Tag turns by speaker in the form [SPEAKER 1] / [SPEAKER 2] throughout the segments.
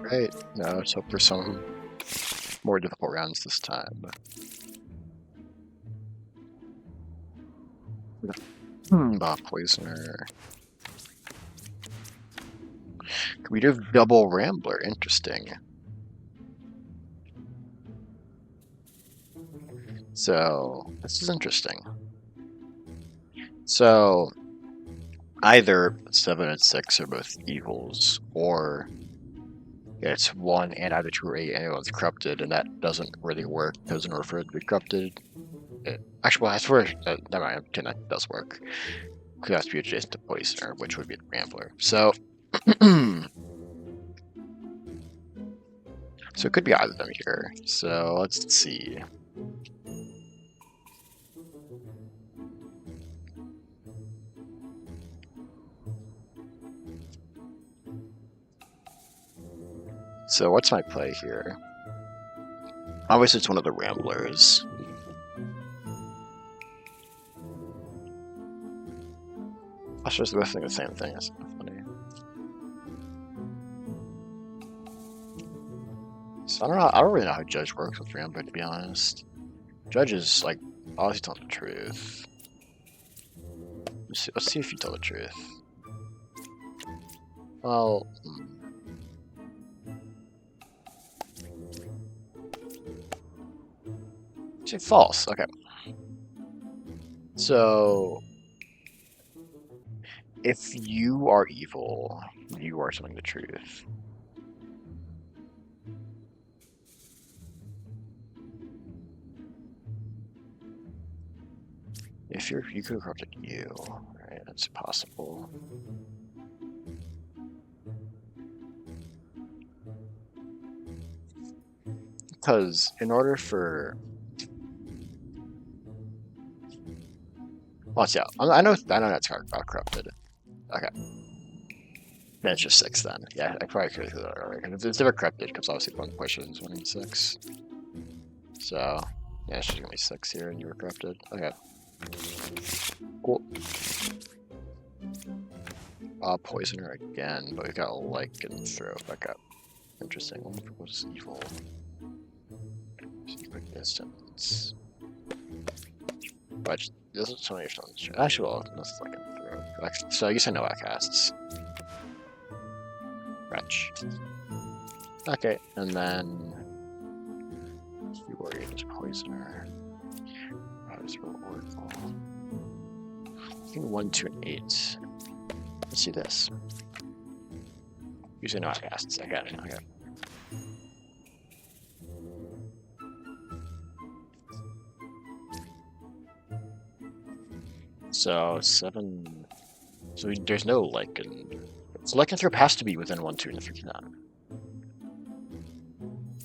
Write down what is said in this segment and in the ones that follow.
[SPEAKER 1] Right, no, let's hope for some more difficult rounds this time. Poisoner. Could we do double Rambler? Interesting. So, this is interesting. So, either 7 and 6 are both evils, or it's 1 and either 2 or 8 and one's corrupted, and that doesn't really work. Doesn't refer to be corrupted. Actually, well, I swear, never mind, that does work. Could have to be adjacent to Poisoner, which would be the Rambler. So, so it could be either of them here. So let's see. So what's my play here? Obviously, it's one of the Ramblers. I was just both thinking the same thing. That's funny. So I don't know. I don't really know how Judge works with Rambler, to be honest. Judge is like always telling the truth. Let's see if you tell the truth. Well, say false. Okay. So if you are evil, you are telling the truth. If you could have corrupted you, right? That's possible. Because in order for, well, yeah, I know that's corrupted. Okay, then it's just 6 then. Yeah, I probably could have do that earlier. If it's never corrupted, because obviously one question is 1 and 6. So yeah, it's just gonna be 6 here, and you were corrupted. Okay. Cool. Poisoner again, but we got a lycanthrope. Okay. Interesting. One was evil. Secret distance. But this is something you're actually, well, that's lycanthrope. So I guess I know outcasts. Wretch. Okay, and then you are just poisoner. Oracle. I think 1, 2, and 8. Let's see this. Usually no outcasts. I got it. Okay. So 7. So there's no lycan. So lycanthrope has to be within 1, 2, and 3 now.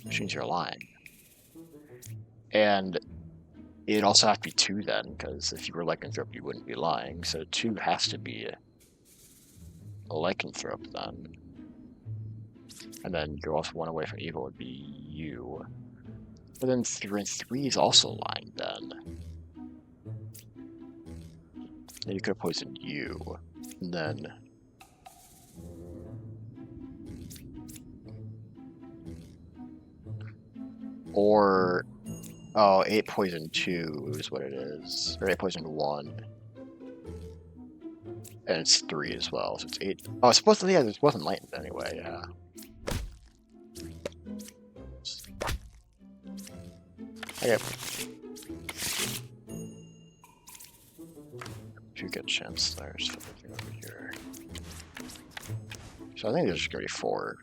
[SPEAKER 1] Which means you're lying. And it'd also have to be 2 then, because if you were lycanthrope, you wouldn't be lying. So 2 has to be a lycanthrope then. And then you're also 1 away from evil would be you. But then 3 is also lying then. Then you could have poisoned you. And then or 8 poison 2 is what it is. Or 8 poison 1. And it's 3 as well, so it's 8. Oh, it's supposed to, yeah, it wasn't lightened anyway, yeah. Okay. 2 good chance there, so everything over here. So I think there's just gonna be 4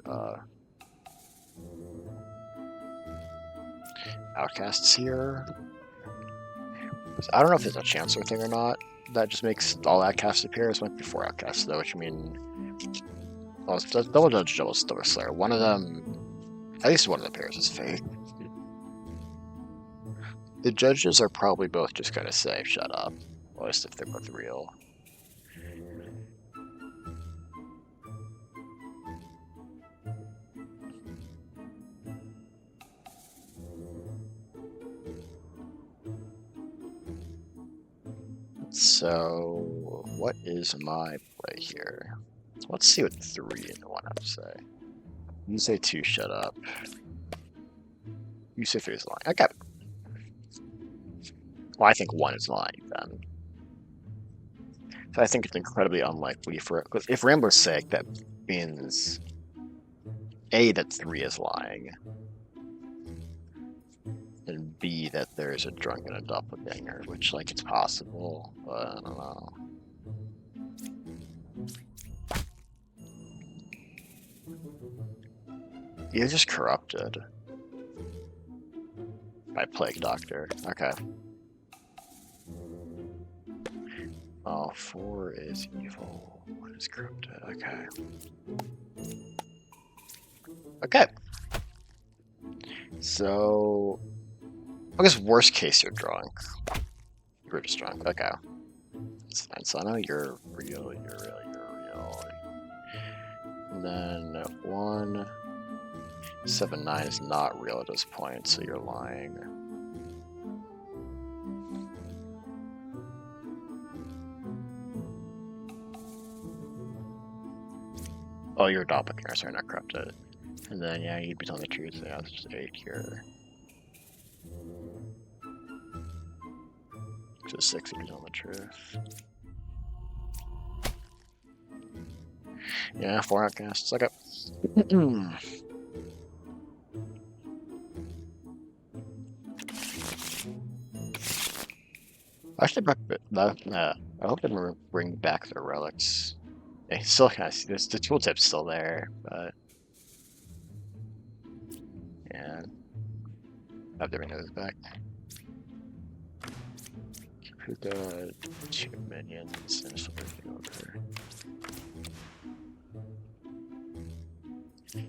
[SPEAKER 1] outcasts here. I don't know if it's a chancellor thing or not. That just makes all outcasts appear. This might be 4 outcasts though, which I mean, well, it's double judge, double slayer. One of them, at least one of the pairs is fake. The judges are probably both just gonna say shut up, at least if they're both real. So, what is my play here? Let's see what 3 and 1 have to say. You say 2, shut up. You say 3 is lying. Okay. Well, I think 1 is lying then. So I think it's incredibly unlikely for, because if Rambo's sick, that means A, that 3 is lying, and B, that there's a drunk and a doppelganger, which, like, it's possible, but I don't know. You're just corrupted. By Plague Doctor. Okay. Oh, 4 is evil. 1 is corrupted. Okay. Okay. So, I guess worst case you're drunk. You're just drunk. Okay. That's fine. So I know you're real. You're real. You're real. And then 1, 7, 9 is not real at this point, so you're lying. Oh, you're a doppelganger, so you're not corrupted. And then, yeah, you'd be telling the truth. So yeah, it's just 8 here. To 6 if you're telling the truth. Yeah, 4 outcasts. Okay. I should I hope they bring back their relics. They still kind of see this. The tooltip's still there, but yeah, have to bring those back. Kuka, 2 minions, and just everything over.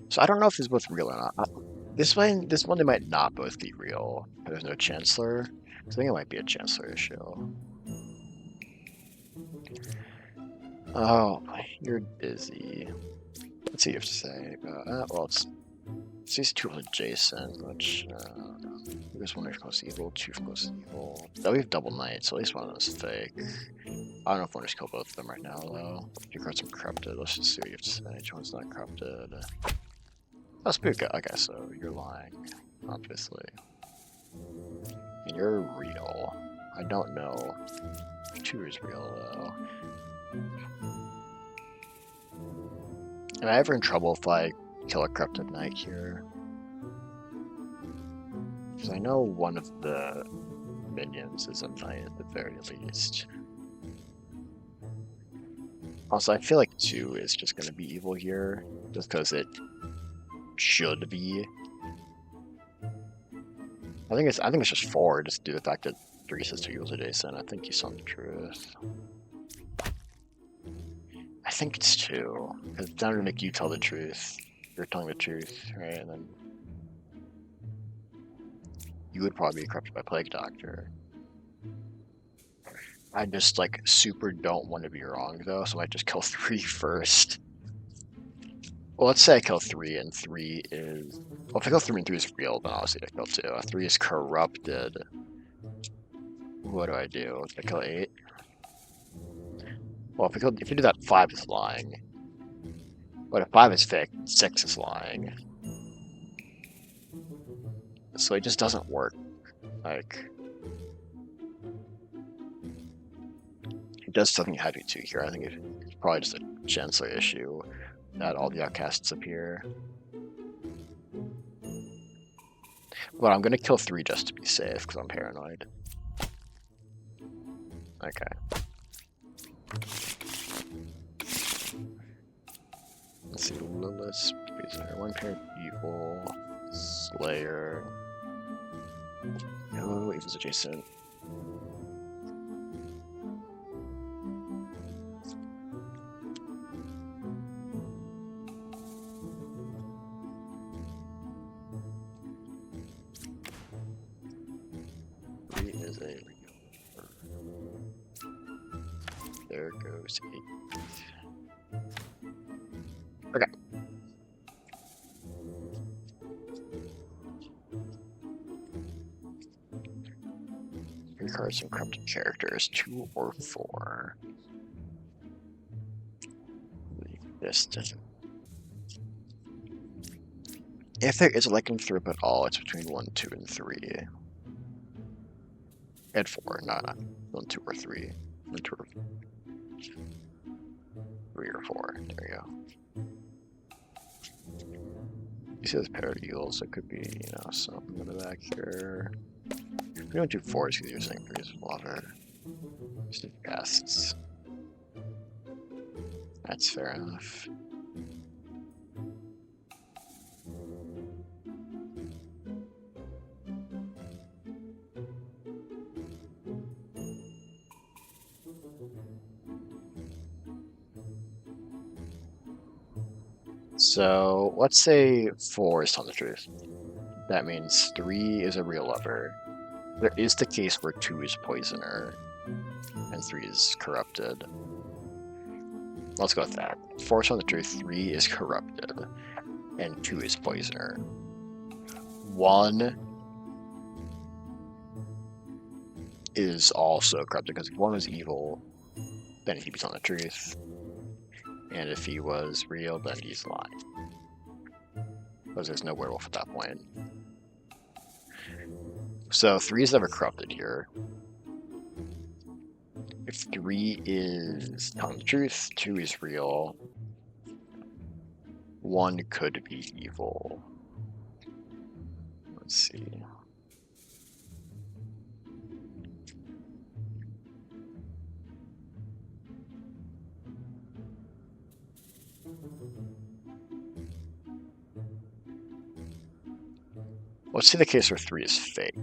[SPEAKER 1] So I don't know if these both real or not. This one they might not both be real. There's no Chancellor. So I think it might be a Chancellor issue. Oh, you're busy. Let's see what you have to say about well, it's these 2 adjacent, which there's 1 close evil, 2 close evil. Though we have double knight, so at least one of them is fake. I don't know if one just kill both of them right now though. Your cards are corrupted. Let's just see what you have to say. Which one's not corrupted? Oh, Spook. Okay, so you're lying, obviously. And you're real. I don't know. 2 is real though. Am I ever in trouble if I kill a corrupted knight here? Because I know one of the minions is a knight at the very least. Also, I feel like 2 is just going to be evil here, just because it should be. I think it's just 4, just due to the fact that 3 says 2 equals adjacent. I think you saw the truth. I think it's 2, because it's not going to make you tell the truth. You're telling the truth, right? And then you would probably be corrupted by Plague Doctor. I just, like, super don't want to be wrong, though, so I might just kill 3 first. Well, let's say I kill 3, and 3 is... Well, if I kill 3 and 3 is real, then obviously I kill 2. 3 is corrupted. What do I do? If I kill 8? Well, if you do that, 5 is lying. But if 5 is fake, 6 is lying. So it just doesn't work. Like... It does something you had to 2 here. I think it's probably just a Chancellor issue that all the outcasts appear. But I'm gonna kill 3 just to be safe, because I'm paranoid. Okay. Let's see, Lilith, Prisoner, 1 pair of evil, Slayer. No, evil's adjacent. There goes 8. Okay. Your cards and corrupted characters, 2 or 4. This doesn't. If there is a lycanthrope at all, it's between 1, 2, and 3. And 4, not 1, 2, or 3. 1, 2, or 3 or 4. There we go. You see this pair of eagles, so it could be, you know, something in the back here. We don't do 4s because you're saying 3 is water. Just do casts. That's fair enough. So let's say 4 is telling the truth. That means 3 is a real lover. There is the case where 2 is poisoner and 3 is corrupted. Let's go with that. 4 is telling the truth, 3 is corrupted, and 2 is poisoner. 1 is also corrupted because if 1 was evil, then he'd be telling the truth. And if he was real, then he's lying. Because there's no werewolf at that point. So 3 is never corrupted here. If 3 is telling the truth, 2 is real. 1 could be evil. Let's see. Let's see the case where 3 is fake.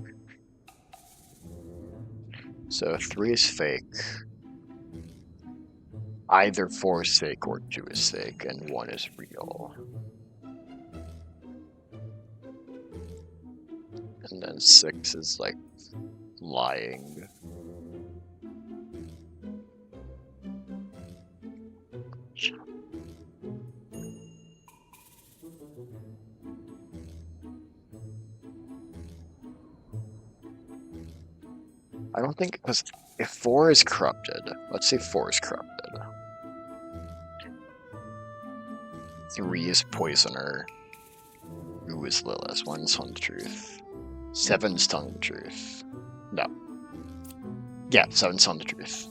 [SPEAKER 1] So 3 is fake. Either 4 is fake or 2 is fake, and 1 is real. And then 6 is like lying. I don't think, because if 4 is corrupted, let's say 4 is corrupted. 3 is poisoner. 2 is Lilith. 1's telling the truth. 7's telling the truth. No. Yeah, 7's telling the truth.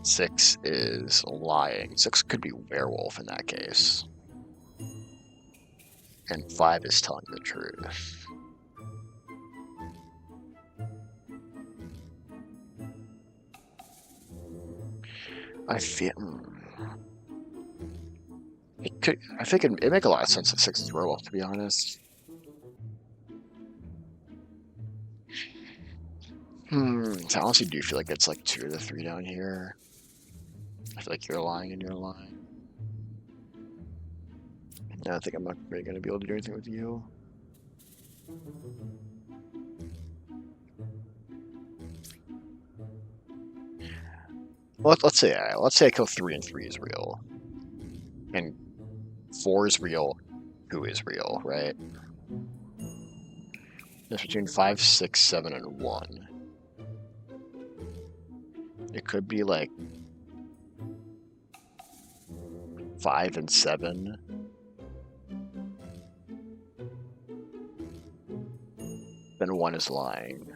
[SPEAKER 1] 6 is lying. 6 could be werewolf in that case. And 5 is telling the truth. I feel it could. I think it make a lot of sense that 6 is werewolf, to be honest. So I honestly do feel like it's like 2 of the 3 down here. I feel like you're lying and you're lying. I think I'm not really gonna be able to do anything with you. Well, let's say I kill 3 and 3 is real, and 4 is real. 2 is real, right? It's between 5, 6, 7, and 1. It could be like 5 and 7. Then 1 is lying.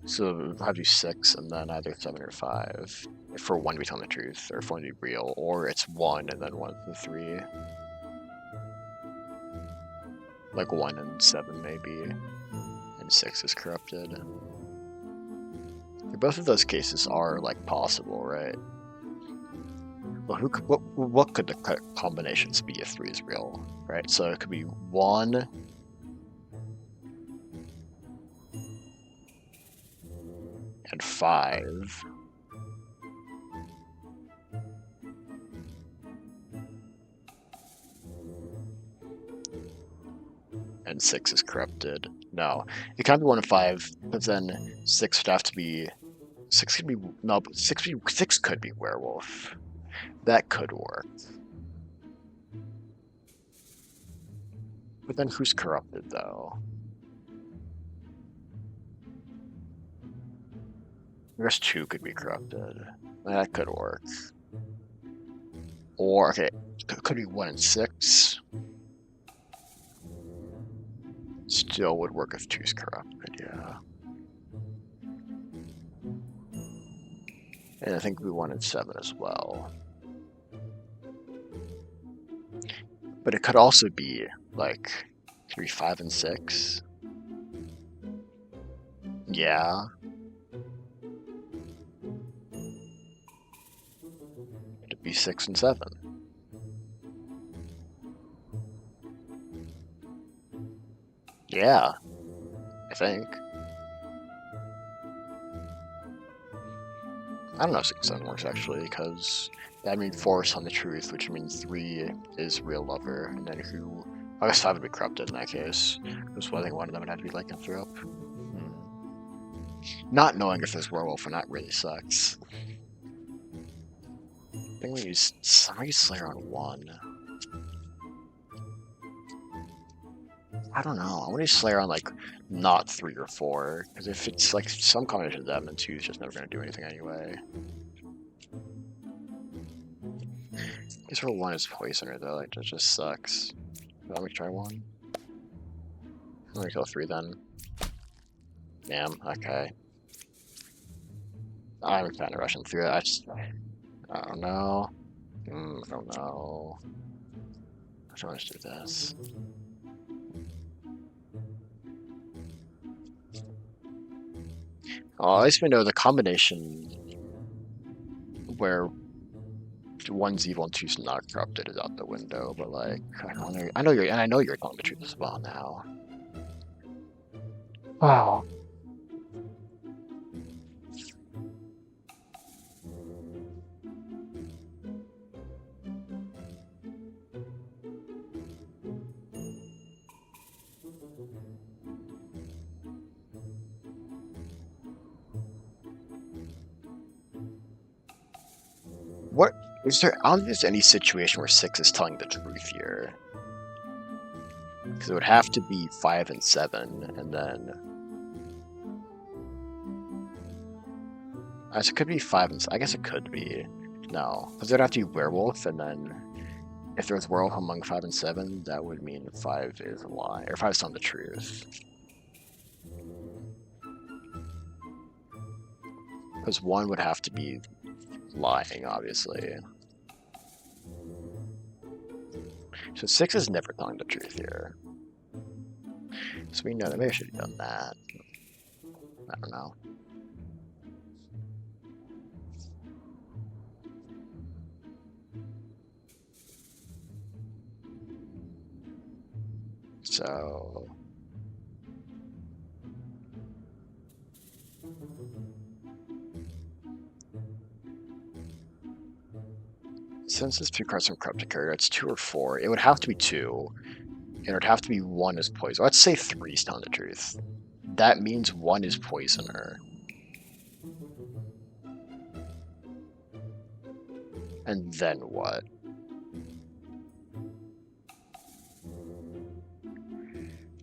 [SPEAKER 1] So I'll do 6 and then either 7 or 5. If for 1 to be telling the truth, or if 1 to be real, or it's 1 and then 1 to 3. Like 1 and 7 maybe, and 6 is corrupted. Both of those cases are like possible, right? Well, what could the combinations be if 3 is real, right? So it could be 1 and 5. And 6 is corrupted. No, it can't be 1 and 5, but then 6 would have to be. 6 could be no, but 6 could be werewolf. That could work. But then who's corrupted though? I guess 2 could be corrupted. That could work. Or okay, Could be 1 and 6. Still would work if 2's corrupted, yeah. And I think we 1 and 7 as well. But it could also be like 3, 5, and 6. Yeah. It'd be 6 and 7. Yeah, I think. I don't know if 6 and 7 works actually, because I mean 4 is on the truth, which means 3 is real lover, and then who? I guess 5 would be corrupted in that case. Because I think one of them would have to be lycanthrope. Not knowing if there's werewolf or not really sucks. I think we use Slayer on 1. I don't know. I want to use Slayer on like not 3 or 4, because if it's like some combination of them, then 2 is just never going to do anything anyway. I guess roll 1 is poisoner though, like that just sucks. Let me try 1. Let me kill 3 then. Damn, okay. I'm kind of rushing through it. I don't know. I don't know. I don't want to do this. Oh, at least we know the combination where 1's evil and 2's not corrupted is out the window. But like, I know you're telling the truth as well now. Wow. What is there? I don't think there's any situation where 6 is telling the truth here, because it would have to be 5 and 7, and then I guess it could be 5 and I guess it could be no, because it'd have to be werewolf, and then if there's werewolf among 5 and 7, that would mean 5 is a lie, or 5 is telling the truth. Because 1 would have to be lying, obviously. So 6 is never telling the truth here. So we know that maybe I should have done that. I don't know. So since it's 2 cards from corrupted character, it's 2 or 4. It would have to be 2. And it would have to be 1 is poison. Let's say 3 is telling the truth. That means 1 is poisoner. And then what?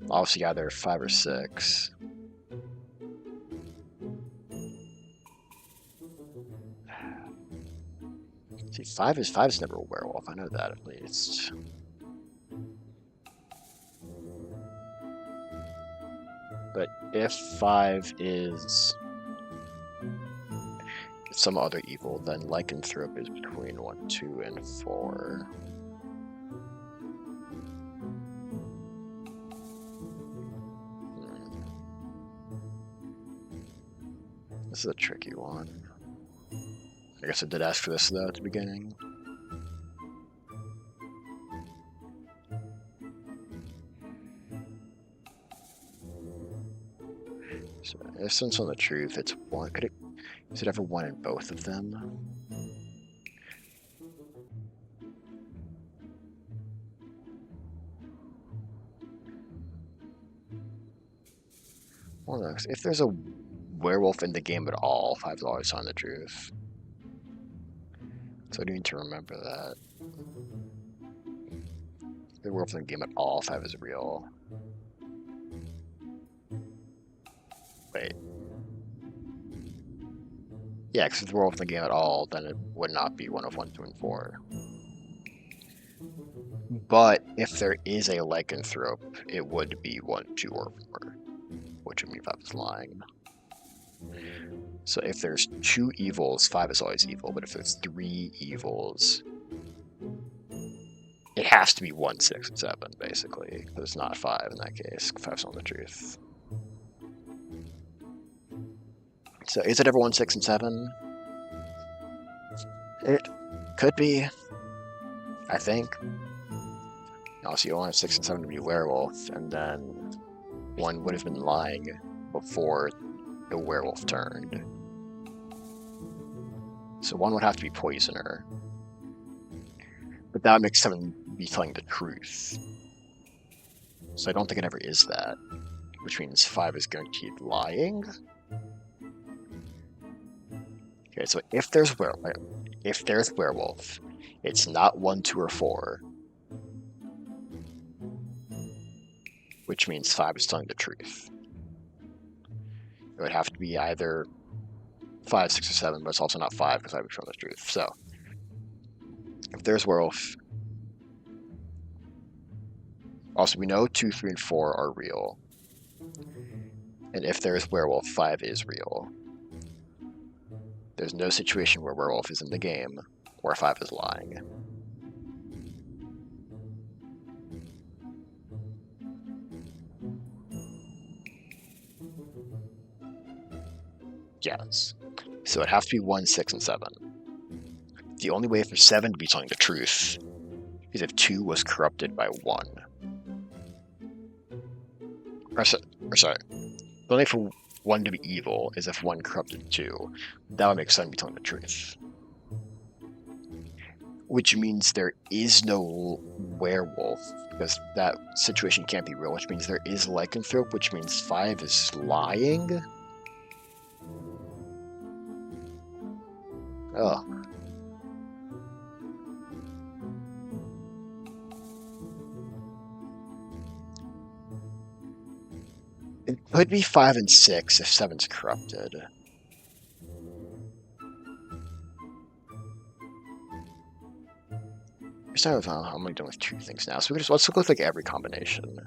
[SPEAKER 1] Obviously either 5 or 6. See, 5 is never a werewolf. I know that at least. But if 5 is some other evil, then lycanthrope is between 1, 2, and 4. This is a tricky one. I guess I did ask for this though at the beginning. So if since on the truth, it's 1. Is it ever 1 in both of them? Well, no, if there's a werewolf in the game at all, 5's always telling the truth. So I need to remember that. If there's a werewolf in the game at all, 5 is real. Wait. Yeah, because if there's a werewolf in the game at all, then it would not be 1 of 1, 2, and 4. But if there is a lycanthrope, it would be 1, 2, or 4, which would mean 5 is lying. So if there's 2 evils, 5 is always evil, but if there's 3 evils, it has to be 1, 6, and 7, basically. But it's not 5 in that case. 5's not the truth. So is it ever 1, 6, and 7? It could be, I think. Also, you only have 6 and 7 to be werewolf, and then 1 would have been lying before the werewolf turned. So 1 would have to be poisoner. But that would make 7 be telling the truth. So I don't think it ever is that, which means 5 is guaranteed lying. Okay, so if there's werewolf, it's not 1, 2, or 4, which means 5 is telling the truth. It would have to be either 5, 6, or 7, but it's also not 5 because 5 would be telling the truth. So if there's werewolf, also we know 2, 3, and 4 are real, and if there's werewolf, 5 is real. There's no situation where werewolf is in the game where 5 is lying. Yes. So it'd have to be 1, 6, and 7. The only way for 7 to be telling the truth is if 2 was corrupted by 1. Or sorry. The only way for 1 to be evil is if 1 corrupted 2. That would make 7 be telling the truth. Which means there is no werewolf, because that situation can't be real, which means there is lycanthrope, which means 5 is lying. Oh. It could be 5 and 6 if 7's corrupted. I'm only done with 2 things now, so let's look like every combination.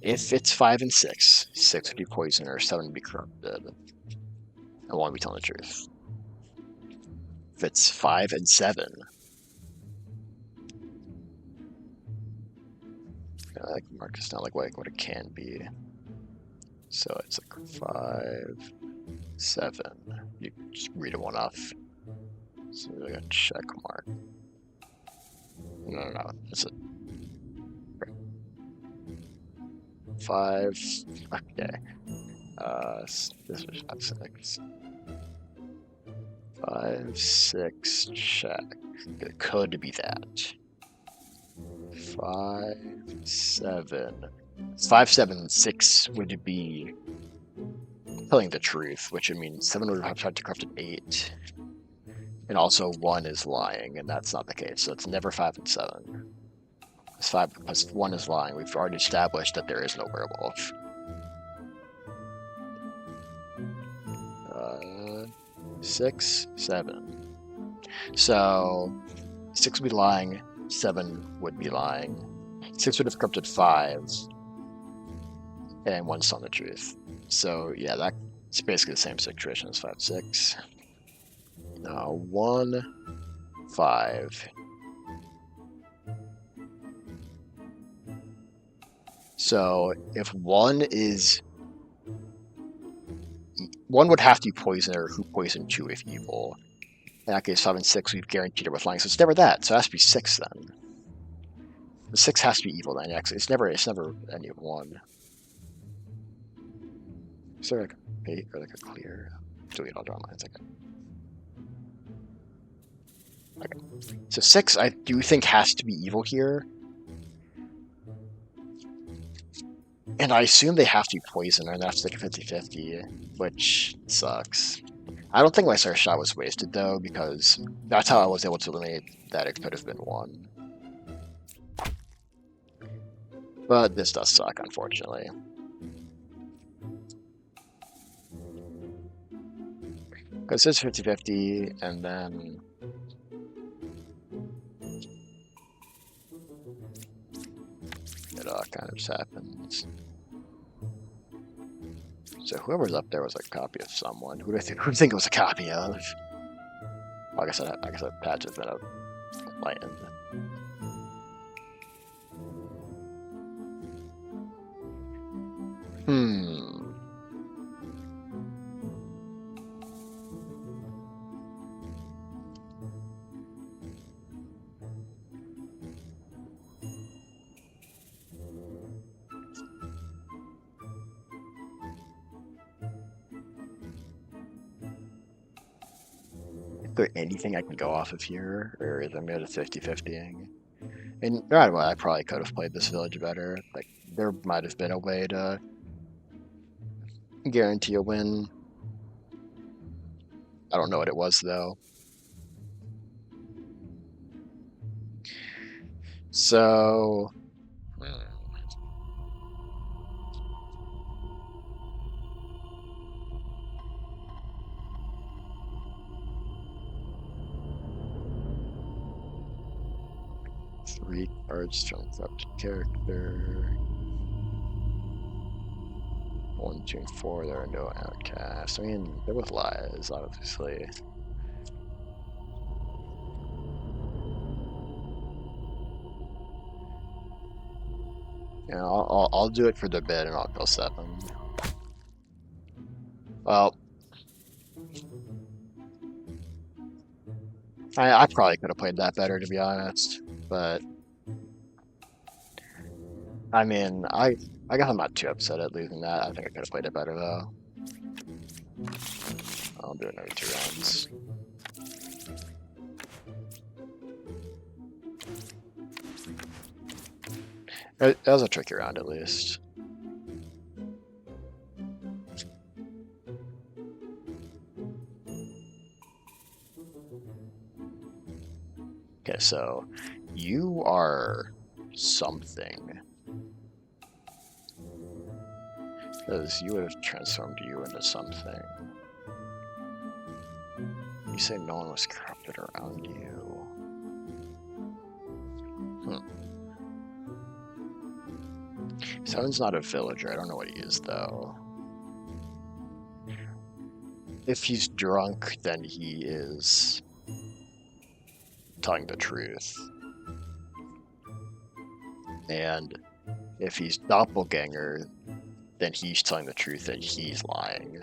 [SPEAKER 1] If it's 5 and 6, 6 would be poisoner, 7 would be corrupted, and 1 would be telling the truth. If it's 5 and 7, I can mark this down like what it can be. So it's like 5, 7. You just read it one off. So like a check mark. No. It's a 5. Okay. This was not 6. 5, 6, check. It could be that. 5, 7. 5, 7, 6 would be telling the truth, which would mean 7 would have tried to corrupt an 8. And also 1 is lying, and that's not the case. So it's never 5 and 7. It's 5 because 1 is lying. We've already established that there is no werewolf. 6, 7. So 6 would be lying, 7 would be lying. 6 would have corrupted 5, and 1's telling the truth. So yeah, that's basically the same situation as 5, 6. Now 1, 5. So if 1 is... 1 would have to be poisoner who poisoned 2 if evil. In that case, 5 and 6, we've guaranteed it with lying, so it's never that. So it has to be 6 then. The 6 has to be evil then. Actually, it's never any of 1. Is there like a bait or like a clear? Delete all draw lines. Okay. So 6, I do think has to be evil here. And I assume they have to be poisoner, and that's like a 50-50, which sucks. I don't think my first shot was wasted, though, because that's how I was able to eliminate that it could have been 1. But this does suck, unfortunately. Because it's 50-50, and then it all kind of just happens. So whoever's up there was a copy of someone. Who do I think it was a copy of? Well, I guess that patch has been a land. Hmm. Is there anything I can go off of here, or is it made a 50-50ing? And right away, I probably could have played this village better. Like, there might have been a way to guarantee a win. I don't know what it was, though. So... hmm. 3 cards from corrupted character. 1, 2, and 4, there are no outcasts. I mean, they're with lies, obviously. Yeah, I'll do it for the bid and I'll go 7. Well, I probably could have played that better, to be honest. But, I mean, I guess I'm not too upset at losing that. I think I could have played it better, though. I'll do it every 2 rounds. It was a tricky round, at least. Okay, so you are something. Because you would have transformed you into something. You say no one was corrupted around you. Seven's not a villager. I don't know what he is, though. If he's drunk, then he is telling the truth. And if he's doppelganger, then he's telling the truth that he's lying.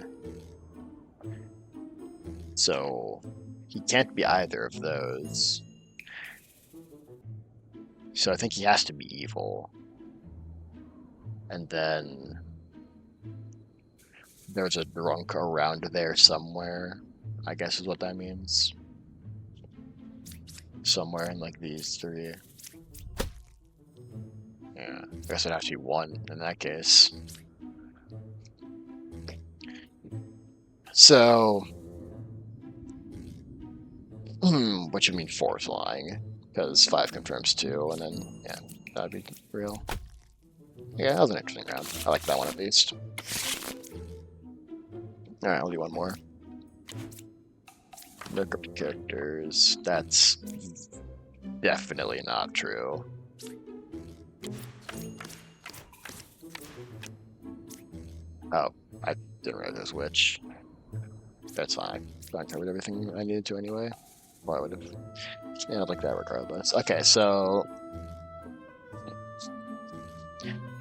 [SPEAKER 1] So he can't be either of those. So I think he has to be evil. And then there's a drunk around there somewhere, I guess is what that means. Somewhere in like these 3. Yeah, I guess it actually won in that case. So, what you mean 4 is lying? Because 5 confirms 2, and then, yeah, that'd be real. Yeah, that was an interesting round. I like that one at least. Alright, I'll do one more. No corrupted characters. That's definitely not true. Oh, I didn't realize which. That's fine. I covered everything I needed to anyway. Well, I would have. Yeah, I'd like that regardless. Okay, so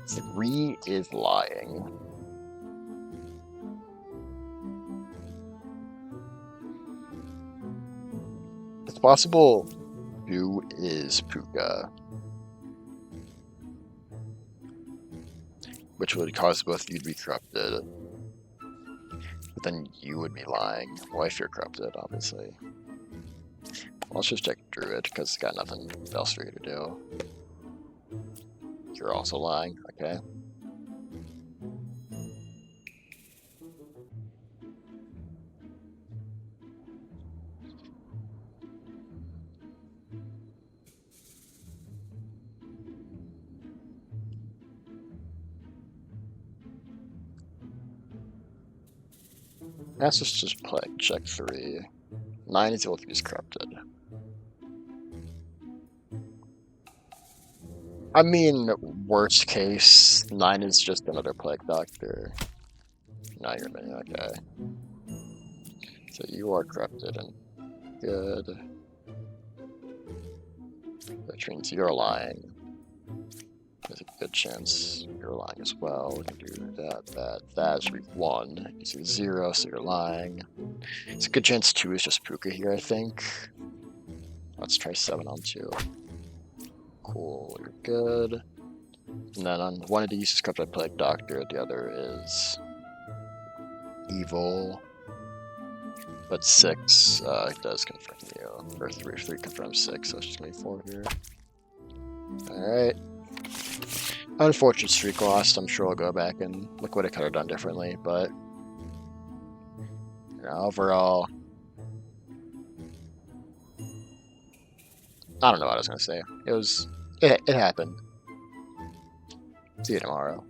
[SPEAKER 1] 3 is lying. It's possible 2 is Puka, which would cause both of you to be corrupted. But then you would be lying. Well, if you're corrupted, obviously. Let's just check Druid, because it's got nothing else for you to do. You're also lying, okay. Let's just play check 3. 9 is equal to 3 is corrupted. I mean, worst case, 9 is just another Plague Doctor. Now you're many, okay. So you are corrupted and good. Which means you're lying. There's a good chance you're lying as well. We can do that. That should be 1. You see 0, so you're lying. It's a good chance 2 is just Puka here, I think. Let's try 7 on 2. Cool, you're good. And then on one of these is corrupted by Plague Doctor, the other is evil. But 6 does confirm you. Or 3 confirms 6, so it's just gonna be 4 here. Alright. Unfortunate streak lost. I'm sure I'll go back and look what I could have done differently, but you know, overall, I don't know what I was gonna say. It happened. See you tomorrow.